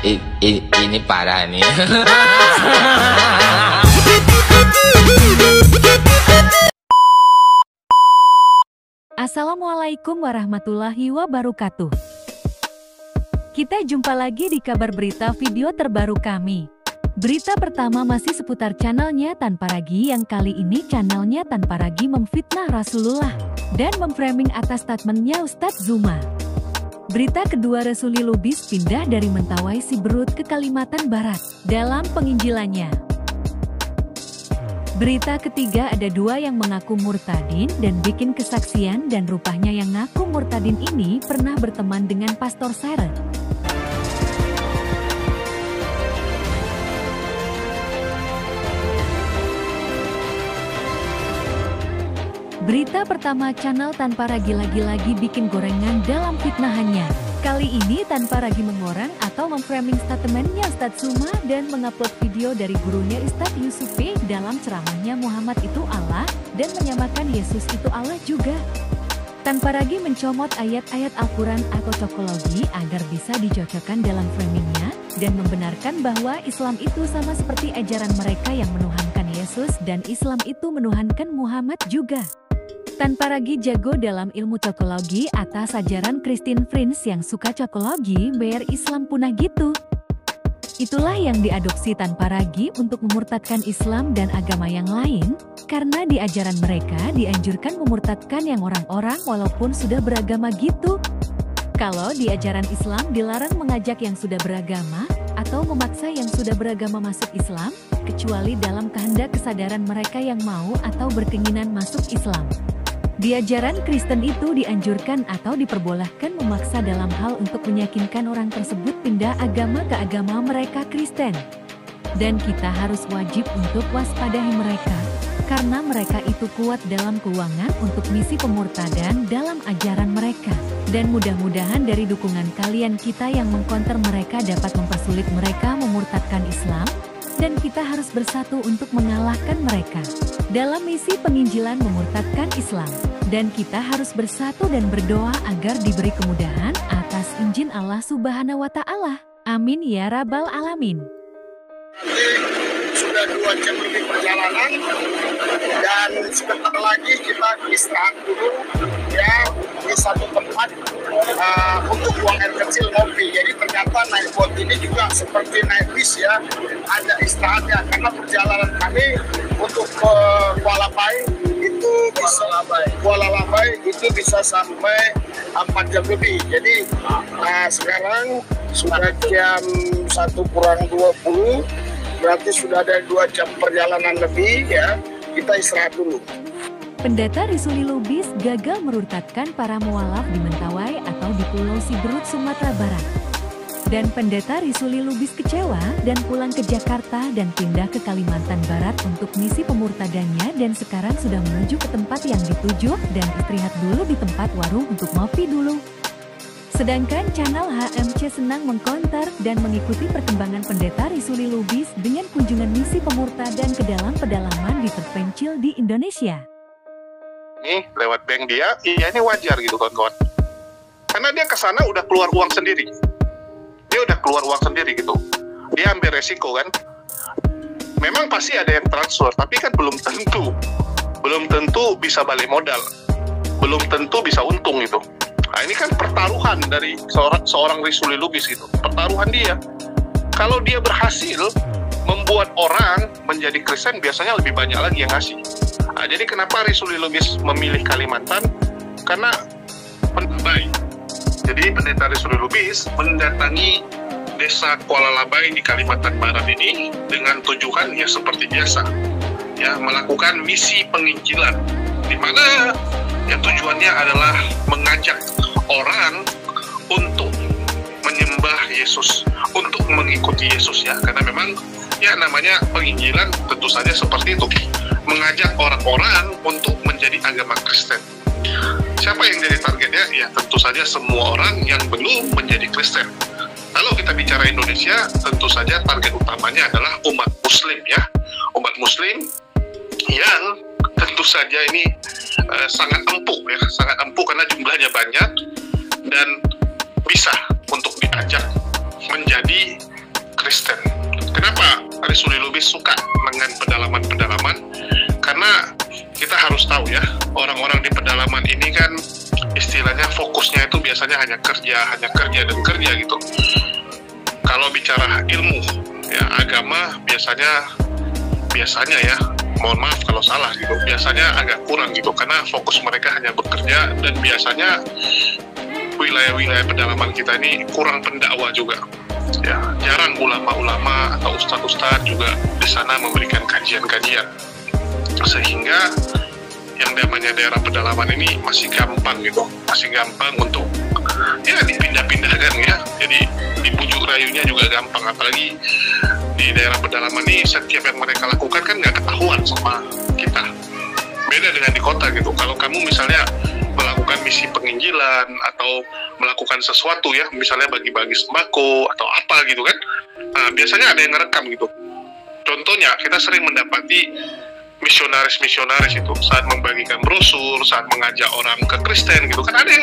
Ini parah nih. Assalamualaikum warahmatullahi wabarakatuh. Kita jumpa lagi di kabar berita video terbaru kami. Berita pertama masih seputar channelnya Tanpa Ragi, yang kali ini channelnya Tanpa Ragi memfitnah Rasulullah dan memframing atas statementnya Ustadz Zuma. Berita kedua, Resuli Lubis pindah dari Mentawai Siberut ke Kalimantan Barat dalam penginjilannya. Berita ketiga, ada dua yang mengaku murtadin dan bikin kesaksian, dan rupanya yang ngaku murtadin ini pernah berteman dengan Pastor Seret. Berita pertama, channel Tanpa Ragi lagi-lagi bikin gorengan dalam fitnahannya. Kali ini Tanpa Ragi mengorang atau memframing statementnya Ustadz Zuma dan mengupload video dari gurunya Ustadz Yusufi dalam ceramahnya Muhammad itu Allah dan menyamakan Yesus itu Allah juga. Tanpa Ragi mencomot ayat-ayat Al-Quran atau cokologi agar bisa dicocokkan dalam framingnya dan membenarkan bahwa Islam itu sama seperti ajaran mereka yang menuhankan Yesus dan Islam itu menuhankan Muhammad juga. Tanpa Ragi jago dalam ilmu cokologi atas ajaran Christine Prince yang suka cokologi biar Islam punah gitu. Itulah yang diadopsi Tanpa Ragi untuk memurtadkan Islam dan agama yang lain, karena di ajaran mereka dianjurkan memurtadkan yang orang-orang walaupun sudah beragama gitu. Kalau di ajaran Islam dilarang mengajak yang sudah beragama atau memaksa yang sudah beragama masuk Islam, kecuali dalam kehendak kesadaran mereka yang mau atau berkeinginan masuk Islam. Di ajaran Kristen itu dianjurkan atau diperbolehkan memaksa dalam hal untuk meyakinkan orang tersebut pindah agama ke agama mereka Kristen. Dan kita harus wajib untuk waspadahi mereka, karena mereka itu kuat dalam keuangan untuk misi pemurtadan dalam ajaran mereka. Dan mudah-mudahan dari dukungan kalian kita yang mengkonter mereka dapat mempersulit mereka memurtadkan Islam, dan kita harus bersatu untuk mengalahkan mereka dalam misi penginjilan memurtadkan Islam. Dan kita harus bersatu dan berdoa agar diberi kemudahan atas izin Allah Subhanahu wa Ta'ala. Amin ya Rabbal Alamin. Sudah 2 jam lebih perjalanan dan sebentar lagi kita istirahat dulu ya di satu tempat untuk buang air kecil, ngopi. Jadi ternyata naik boat ini juga seperti naik bis ya, ada istirahatnya, karena perjalanan kami untuk ke Kuala Labai itu bisa sampai 4 jam lebih. Jadi sekarang sudah jam 1:20, berarti sudah ada 2 jam perjalanan lebih ya. Kita istirahat dulu. Pendeta Resuli Lubis gagal merurtadkan para mualaf di Mentawai atau di Pulau Siberut, Sumatera Barat. Dan Pendeta Resuli Lubis kecewa dan pulang ke Jakarta dan pindah ke Kalimantan Barat untuk misi pemurtadannya, dan sekarang sudah menuju ke tempat yang dituju dan istirahat dulu di tempat warung untuk ngopi dulu. Sedangkan channel HMC senang mengkonter dan mengikuti perkembangan Pendeta Resuli Lubis dengan kunjungan misi pemurtadan ke dalam pedalaman di terpencil di Indonesia. Nih lewat bank dia, iya ini wajar gitu kawan-kawan. Karena dia kesana udah keluar uang sendiri. Dia udah keluar uang sendiri gitu. Dia ambil resiko kan. Memang pasti ada yang transfer, tapi kan belum tentu bisa balik modal. Belum tentu bisa untung gitu. Nah, ini kan pertaruhan dari seorang Resuli Lubis gitu. Pertaruhan dia. Kalau dia berhasil membuat orang menjadi Kristen, biasanya lebih banyak lagi yang ngasih. Nah, jadi kenapa Resuli Lubis memilih Kalimantan? Karena baik. Jadi Pendeta Resuli Lubis mendatangi desa Kuala Labai di Kalimantan Barat ini dengan tujuan ya seperti biasa, ya melakukan misi penginjilan, di mana ya tujuannya adalah mengajak orang untuk menyembah Yesus, untuk mengikuti Yesus ya, karena memang ya namanya penginjilan tentu saja seperti itu, mengajak orang-orang untuk menjadi agama Kristen. Siapa yang jadi targetnya? Ya tentu saja semua orang yang belum menjadi Kristen. Kalau kita bicara Indonesia, tentu saja target utamanya adalah umat Muslim ya. Umat Muslim yang tentu saja ini sangat empuk ya, sangat empuk karena jumlahnya banyak dan bisa untuk diajak menjadi Kristen. Kenapa Arisuli Lubis suka dengan pedalaman-pedalaman? Karena kita harus tahu ya, orang-orang di pedalaman ini kan istilahnya fokusnya itu biasanya hanya kerja dan kerja gitu. Kalau bicara ilmu, ya agama biasanya ya, mohon maaf kalau salah gitu, biasanya agak kurang gitu, karena fokus mereka hanya bekerja, dan biasanya wilayah-wilayah pedalaman kita ini kurang pendakwa juga. Ya, jarang ulama-ulama atau ustadz-ustadz juga di sana memberikan kajian-kajian, sehingga yang namanya daerah pedalaman ini masih gampang gitu, masih gampang untuk ya dipindah-pindahkan ya. Jadi dibujuk rayunya juga gampang, apalagi di daerah pedalaman ini setiap yang mereka lakukan kan nggak ketahuan sama kita. Beda dengan di kota gitu. Kalau kamu misalnya melakukan misi penginjilan atau melakukan sesuatu ya, misalnya bagi-bagi sembako atau apa gitu kan, nah, biasanya ada yang ngerekam gitu. Contohnya kita sering mendapati misionaris itu saat membagikan brosur, saat mengajak orang ke Kristen gitu kan, ada yang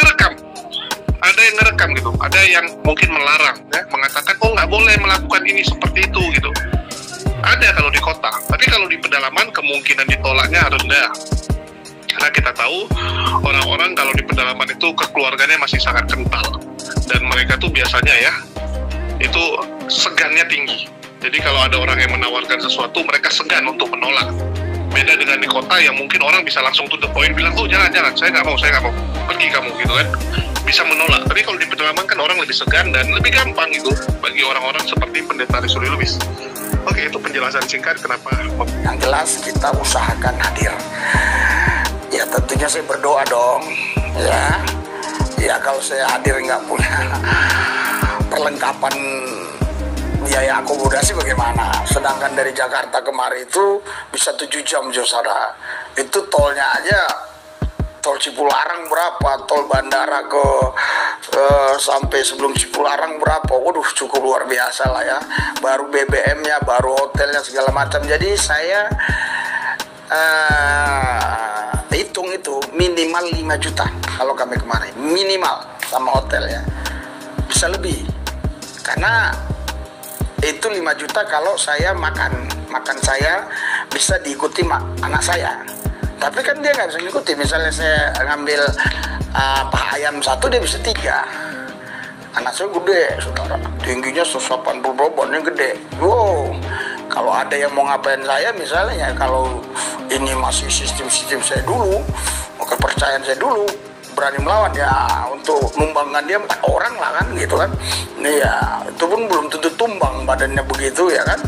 ngerekam gitu, ada yang mungkin melarang ya, mengatakan oh nggak boleh melakukan ini seperti itu gitu. Ada kalau di kota, tapi kalau di pedalaman kemungkinan ditolaknya rendah, karena kita tahu orang-orang kalau di pedalaman itu kekeluarganya masih sangat kental, dan mereka tuh biasanya ya itu segannya tinggi. Jadi kalau ada orang yang menawarkan sesuatu, mereka segan untuk menolak. Beda dengan di kota yang mungkin orang bisa langsung to the point bilang, oh jangan, saya nggak mau, pergi kamu gitu kan, bisa menolak. Tapi kalau di pedalaman kan orang lebih segan dan lebih gampang gitu bagi orang-orang seperti Pendeta Arisuli Lubis. Oke, itu penjelasan singkat kenapa. Yang jelas kita usahakan hadir. Ya tentunya saya berdoa dong, ya kalau saya hadir nggak punya perlengkapan biaya akomodasi bagaimana? Sedangkan dari Jakarta kemari itu bisa 7 jam, saudara. Itu tolnya aja, tol Cipularang berapa, tol bandara ke sampai sebelum Cipularang berapa. Waduh, cukup luar biasa lah ya. Baru BBM-nya, baru hotelnya segala macam. Jadi saya hitung itu minimal 5 juta kalau kami kemarin, minimal sama hotelnya. Bisa lebih, karena itu 5 juta kalau saya makan saya bisa diikuti anak saya. Tapi kan dia nggak bisa ngikuti. Misalnya saya ngambil paha ayam 1, dia bisa 3. Anak saya gede, saudara, tingginya 180 bobotnya gede. Wow, kalau ada yang mau ngapain saya misalnya, kalau ini masih sistem saya dulu, kepercayaan saya dulu, berani melawan ya, untuk numbangkan dia 4 orang lah kan gitu kan. Nih ya, itu pun belum tentu tumbang badannya begitu ya kan.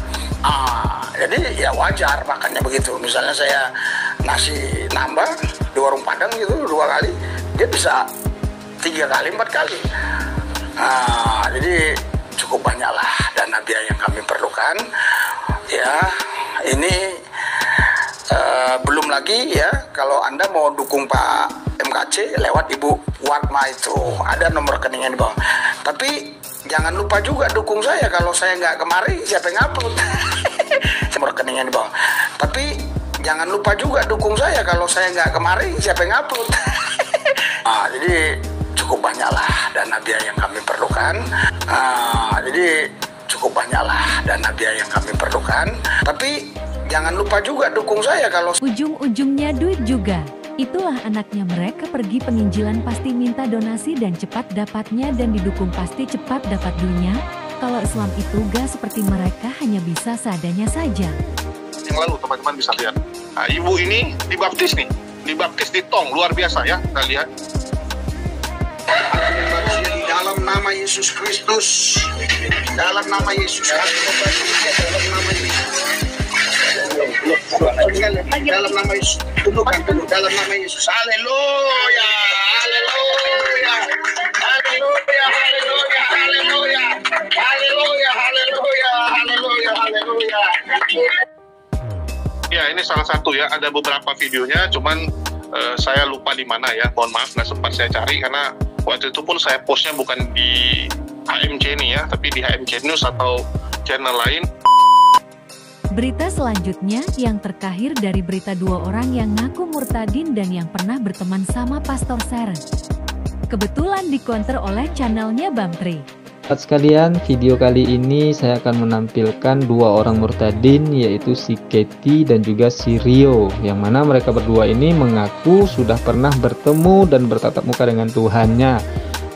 Jadi ya wajar makannya begitu. Misalnya saya nasi nambah di warung Padang gitu 2 kali, dia bisa 3 kali 4 kali. Jadi cukup banyaklah dana biaya yang kami perlukan. Ya, ini belum lagi ya, kalau Anda mau dukung Pak MKC lewat Ibu Warma itu ada nomor rekeningnya di bawah. Tapi jangan lupa juga dukung saya. Kalau saya nggak kemari, siapa yang upload? Nomor rekeningnya di bawah. Tapi jangan lupa juga dukung saya. Kalau saya nggak kemari, siapa yang upload? Jadi cukup banyaklah dana biaya yang kami perlukan. Jadi cukup banyaklah dana biaya yang kami perlukan. Tapi jangan lupa juga dukung saya kalau ujung-ujungnya duit juga. Itulah anaknya, mereka pergi penginjilan pasti minta donasi dan cepat dapatnya, dan didukung pasti cepat dapat dunia. Kalau Islam itu gak seperti mereka, hanya bisa seadanya saja. Yang lalu teman-teman bisa lihat. Ibu ini dibaptis nih, dibaptis di tong, luar biasa ya, kita lihat. di dalam nama Yesus Kristus, dalam nama Yesus, dalam nama Yesus. Dalam nama Yesus, tundukkan dalam nama Yesus. Haleluya, haleluya, haleluya, haleluya, haleluya, haleluya, haleluya, haleluya, haleluya. Ya, ini salah satu ya, ada beberapa videonya, cuman saya lupa di mana ya, mohon maaf nggak sempat saya cari, karena waktu itu pun saya postnya bukan di HMC nih ya, tapi di HMC News atau channel lain. Berita selanjutnya yang terkahir dari berita 2 orang yang ngaku murtadin dan yang pernah berteman sama Pastor Seren. Kebetulan dikounter oleh channelnya Bamtri. Sahabat sekalian, video kali ini saya akan menampilkan dua orang murtadin, yaitu si Katie dan juga si Rio, yang mana mereka berdua ini mengaku sudah pernah bertemu dan bertatap muka dengan Tuhannya,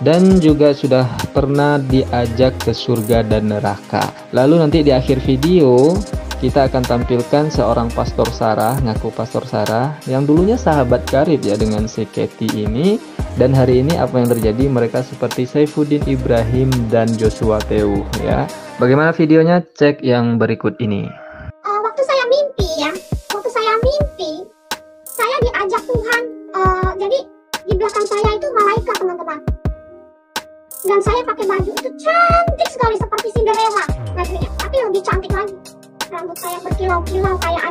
dan juga sudah pernah diajak ke surga dan neraka. Lalu nanti di akhir video kita akan tampilkan seorang Pastor Sarah, ngaku Pastor Sarah, yang dulunya sahabat karib ya dengan si Katie ini. Dan hari ini apa yang terjadi, mereka seperti Saifuddin Ibrahim dan Joshua Teuw ya. Bagaimana videonya? Cek yang berikut ini. Waktu saya mimpi ya, saya diajak Tuhan, jadi di belakang saya itu malaikat teman-teman. Dan saya pakai baju itu cantik sekali seperti Cinderella bajunya, tapi lebih cantik lagi. Rambut saya berkilau-kilau kayak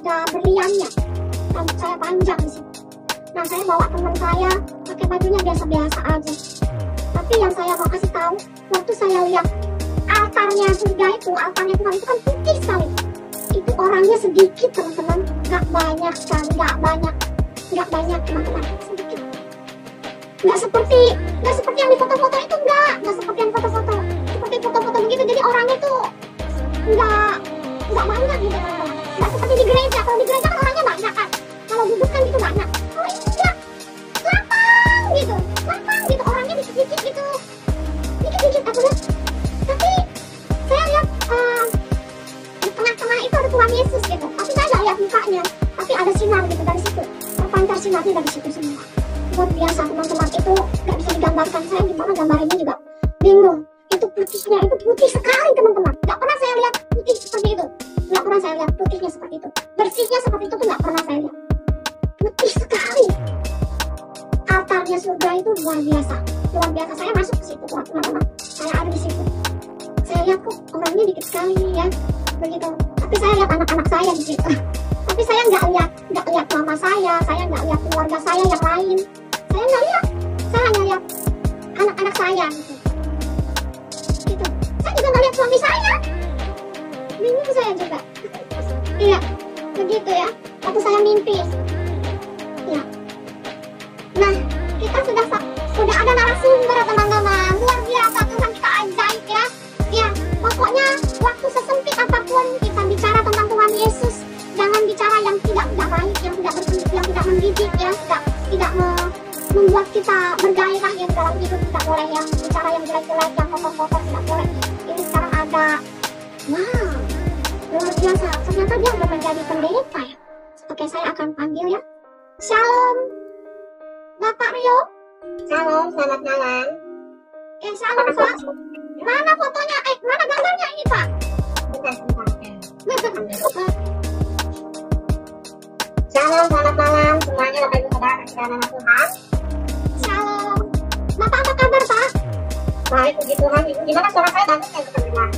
ada berliannya. Rambut saya panjang sih. Nah, saya bawa teman saya pakai bajunya biasa-biasa aja. Tapi yang saya mau kasih tahu, waktu saya lihat altarnya surga itu, altarnya Tuhan itu kan putih sekali. Itu orangnya sedikit teman-teman, nggak banyak sekali, nggak banyak teman-teman, sedikit. Nggak seperti yang di foto-foto itu, nggak seperti yang foto-foto, seperti foto-foto begitu. Jadi orangnya tuh nggak banyak gitu teman-teman. Nggak seperti di gereja. Kalau di gereja kan orangnya banyak kan, kalau duduk kan gitu banyak. Oh iya, lapang gitu, orangnya dikit-dikit gitu, dikit-dikit aku lihat. Tapi saya lihat di tengah-tengah itu ada Tuhan Yesus gitu, tapi saya nggak lihat mukanya, tapi ada sinar gitu dari situ, terpancar sinarnya dari situ semua. Luar biasa teman-teman, itu nggak bisa digambarkan. Saya gimana gambarinnya juga bingung. Itu putihnya itu putih sekali teman-teman, nggak pernah saya lihat putih seperti itu, nggak pernah saya lihat putihnya seperti itu, bersihnya seperti itu tuh nggak pernah saya lihat. Putih sekali. Altarnya surga itu luar biasa. Saya masuk ke situ teman-teman, saya ada di situ. Saya lihat kok orangnya dikit sekali ya, begitu. Tapi saya lihat anak-anak saya di situ. Tapi saya nggak lihat mama saya nggak lihat keluarga saya yang lain. Saya nggak lihat, saya hanya lihat anak-anak saya gitu. Saya juga nggak lihat suami saya. Bingung saya juga. Iya, begitu ya. Waktu saya mimpi. Ya. Nah, kita sudah ada narasumber teman-teman. Luar biasa, Tuhan kita ajaib ya. Ya, pokoknya waktu sesempit apapun kita bicara tentang Tuhan Yesus, jangan bicara yang tidak baik, yang tidak mendidik ya, tidak membuat kita bergairah ya dalam hidup. Tidak boleh yang bicara yang jelek-jelek, yang kotor-kotor, tidak boleh. Ini sekarang ada, wow, luar biasa. Ternyata dia udah menjadi pendeta ya. Oke, saya akan panggil ya. Shalom, Bapak Rio. Shalom, selamat malam. Shalom, Pak. Mana fotonya? Mana gambarnya ini, Pak? Shalom, selamat malam semuanya, Bapak Ibu Saudara kasih nama Tuhan. Shalom. Bapak apa kabar, Pak? Baik, puji Tuhan. Ibu, gimana suara saya bagus ya, terdengar?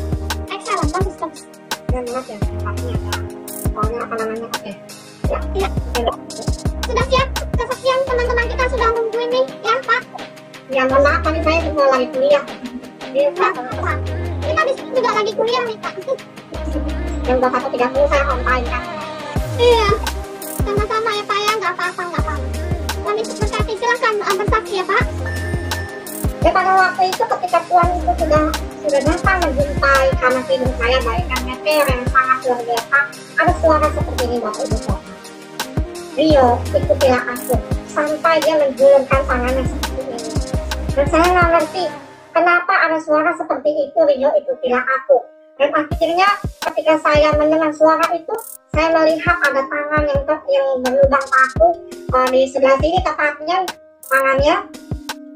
Excellent, bagus. Dan maaf ya, tempatnya ya. Soalnya apa namanya, oke. Ya. Sudah siap kesekian teman-teman kita sudah nunggu ini ya, Pak? Ya, mohon maaf, tadi saya juga lagi kuliah. Pak, kita di sini juga lagi kuliah nih, Pak. Yang 21.30 saya on time kan. Iya, sama-sama ya, Pak ya, nggak apa-apa. Tuhan Yesus berkati, silahkan bersaksi ya, Pak. Ya, pada waktu itu ketika Tuhan itu sudah datang menjumpai karena hidup saya bagaikan meteor yang sangat luar biasa, ada suara seperti ini, Bapak Ibu Saudara. Rio, ikutilah aku, sampai dia menjulurkan tangannya seperti ini. Dan saya nggak ngerti kenapa ada suara seperti itu, Rio, ikutilah aku. Dan akhirnya ketika saya mendengar suara itu, saya melihat ada tangan yang berlubang paku di sebelah sini, tepatnya tangannya,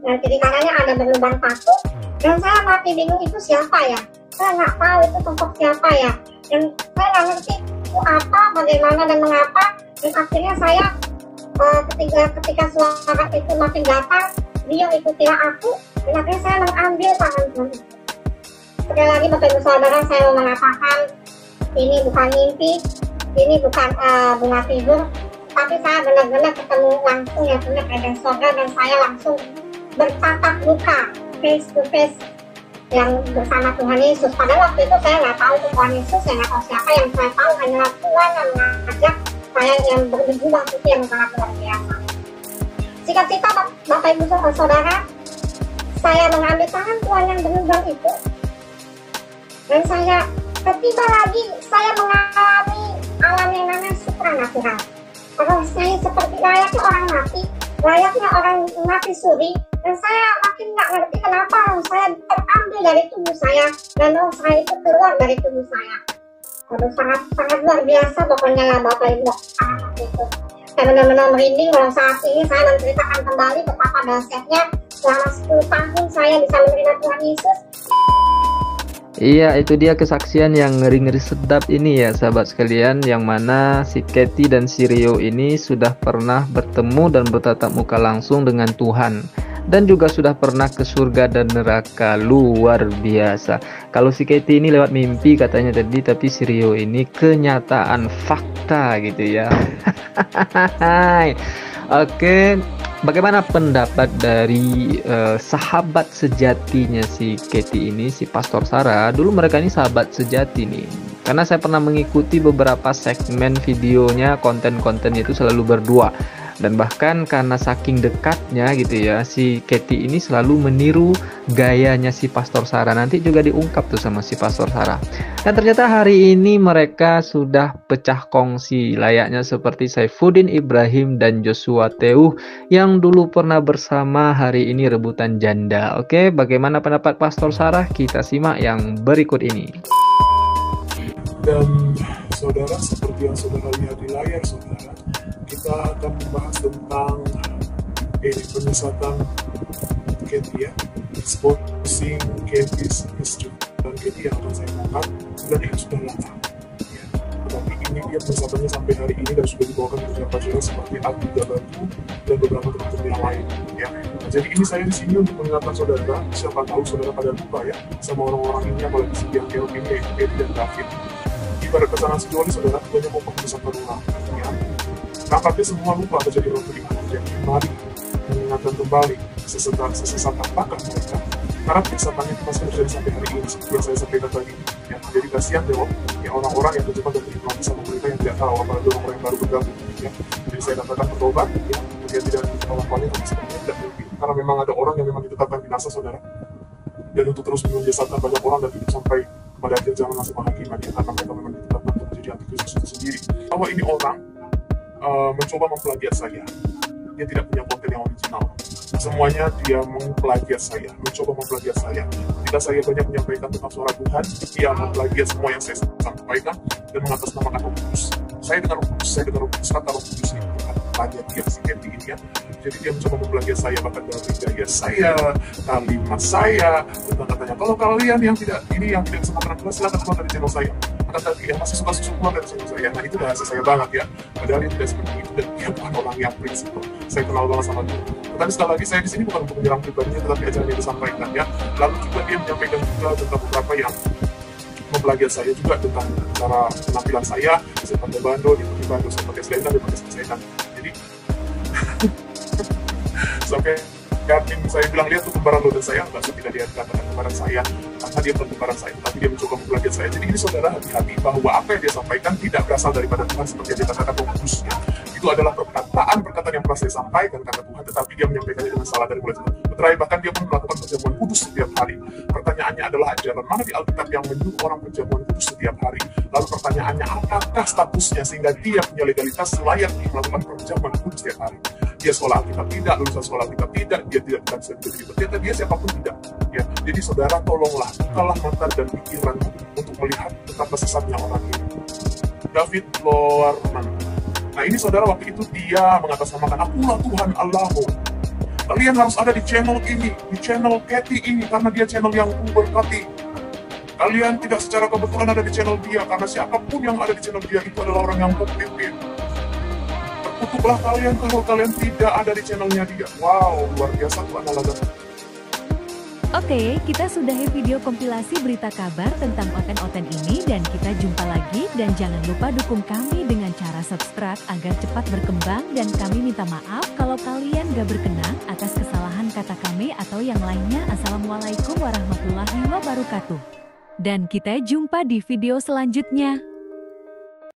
dan kiri kanannya ada berlubang paku. Dan saya mati bingung, itu siapa ya? Saya nggak tahu itu sosok siapa ya. Dan saya nggak ngerti itu apa, bagaimana dan mengapa. Dan akhirnya saya ketika suara itu makin datang, Rio ikutilah aku. Dan akhirnya saya mengambil tangan Tuhan. Sekali lagi Bapak Ibu Saudara, saya mau mengatakan ini bukan mimpi, ini bukan bunga tidur, tapi saya benar-benar ketemu langsung ya, punya keadaan surga, dan saya langsung bertatap muka face to face yang bersama Tuhan Yesus. Pada waktu itu saya nggak tahu Tuhan Yesus, saya nggak tahu siapa. Yang saya tahu hanyalah Tuhan yang mengajak saya yang berjubah putih yang sangat luar biasa. Sikap kita Bapak Ibu Saudara, saya mengambil tangan Tuhan yang benar itu, dan saya ketiba lagi saya mengalami alam yang namanya supranatural. Kalau saya seperti layaknya orang mati, layaknya orang mati suri, dan saya makin nggak ngerti kenapa saya terambil dari tubuh saya dan roh saya itu keluar dari tubuh saya. Aduh, sangat luar biasa pokoknya ya Bapak Ibu. Itu saya benar-benar merinding kalau saat ini saya menceritakan kembali betapa dahsyatnya selama 10 tahun saya bisa menerima Tuhan Yesus. Iya, itu dia kesaksian yang ngeri-ngeri sedap ini ya sahabat sekalian, yang mana si Katie dan si Rio ini sudah pernah bertemu dan bertatap muka langsung dengan Tuhan, dan juga sudah pernah ke surga dan neraka. Luar biasa. Kalau si Katie ini lewat mimpi katanya tadi, tapi si Rio ini kenyataan fakta gitu ya. Oke, bagaimana pendapat dari sahabat sejatinya si Katie ini, si Pastor Sarah? Dulu mereka ini sahabat sejati nih, karena saya pernah mengikuti beberapa segmen videonya, konten-kontennya itu selalu berdua. Dan bahkan karena saking dekatnya gitu ya, si Katie ini selalu meniru gayanya si Pastor Sarah. Nanti juga diungkap tuh sama si Pastor Sarah. Dan ternyata hari ini mereka sudah pecah kongsi, layaknya seperti Saifuddin Ibrahim dan Joshua Teuh yang dulu pernah bersama, hari ini rebutan janda. Oke, bagaimana pendapat Pastor Sarah? Kita simak yang berikut ini. Dan saudara, seperti yang saudara lihat di layar saudara, kita akan membahas tentang penyesatan Katie ya, exposing Katie's history. Dan Katie yang akan saya angkat, dan ini sudah lama ya. Tetapi ini dia penyesatannya sampai hari ini dan sudah dibawakan ke beberapa channel seperti Alkitab Bantu dan beberapa teman-teman yang lain ya. Nah, jadi ini saya di sini untuk mengingatkan saudara, siapa tahu saudara pada lupa ya sama orang-orang ini, apalagi si yang Kerub ini, yaitu Katie dan David. Ibarat pasangan sejoli saudara, keduanya mau memisahkan ulang ya. Nampaknya semua lupa menjadi roh beriman. Jadi mari mengingatkan kembali sesat apakah mereka, karena penyesatannya itu masih terjadi sampai hari ini seperti yang saya sampaikan tadi ya. Jadi kasihan deh ya orang-orang yang terjebak dan beriman sama mereka yang tidak tahu, apalagi orang-orang yang baru bergabung ya. Jadi saya katakan bertobat ya, dia tidak melakukannya, tapi sebenarnya tidak mungkin, karena memang ada orang yang memang ditetapkan binasa saudara, dan untuk terus menjesatkan banyak orang dan hidup sampai pada akhir zaman masa penghakiman ya, karena mereka memang ditetapkan untuk menjadi antikristus itu sendiri. Bahwa ini orang mencoba memplagiat saya, dia tidak punya konten yang original, semuanya dia memplagiat saya, mencoba memplagiat saya. Ketika saya banyak menyampaikan tentang suara Tuhan, dia memplagiat semua yang saya sampaikan dan mengatasnamakan Roh Kudus. Saya dengan Roh Kudus, kata Roh Kudus ini bukan plagiat dia si Katie ini ya. Jadi dia mencoba memplagiat saya, bahkan dari gaya saya, kalimat saya, tentang katanya kalau kalian yang tidak bisa makanan kelas, silakan keluar dari channel saya. Akan yang masih suka susu keluar dari channel saya. Nah itu bahasa saya banget ya. Padahal dia tidak seperti itu dan dia bukan orang yang prinsipal. Saya kenal banget sama dia. Tetapi sekali lagi saya di sini bukan untuk menyerang pribadinya, tetapi ajaran yang disampaikan ya. Lalu juga dia menyampaikan juga tentang beberapa yang memplagiat saya juga tentang cara penampilan saya pakai bando, dia pakai bando, saya pakai selendang, dia pakai selendang. Jadi sampai yakin saya bilang lihat tuh kembaran lo, dan saya nggak suka dia katakan kembaran saya karena dia bukan kembaran saya, tapi dia mencoba memplagiat saya. Jadi ini saudara hati-hati bahwa apa yang dia sampaikan tidak berasal daripada Tuhan seperti yang dikatakan Roh Kudus ya. Itu adalah perkataan yang pernah saya sampaikan karena Tuhan, tetapi dia menyampaikannya dengan salah dari mulai terakhir. Bahkan dia pun melakukan perjamuan kudus setiap hari. Pertanyaannya adalah ajaran mana di Alkitab yang menyuruh orang perjamuan kudus setiap hari? Lalu pertanyaannya apakah statusnya sehingga dia punya legalitas layak melakukan perjamuan kudus setiap hari? Dia sekolah Alkitab tidak, lulusan sekolah Alkitab tidak, dia tidak bisa menjadi pendeta, dia siapapun tidak ya. Jadi saudara tolonglah bukalah mata dan pikiranmu untuk melihat betapa sesatnya orang ini. David Loarman. Nah ini saudara, waktu itu dia mengatasnamakan akulah Tuhan Allahmu. Kalian harus ada di channel ini, di channel Katie ini, karena dia channel yang berkati. Kalian tidak secara kebetulan ada di channel dia, karena siapapun yang ada di channel dia itu adalah orang yang berpimpin. Terkutuklah kalian kalau kalian tidak ada di channelnya dia. Wow, luar biasa Tuhan Allah. Oke, kita sudahi video kompilasi berita kabar tentang oten-oten ini dan kita jumpa lagi, dan jangan lupa dukung kami dengan cara subscribe agar cepat berkembang, dan kami minta maaf kalau kalian gak berkenan atas kesalahan kata kami atau yang lainnya. Assalamualaikum warahmatullahi wabarakatuh. Dan kita jumpa di video selanjutnya.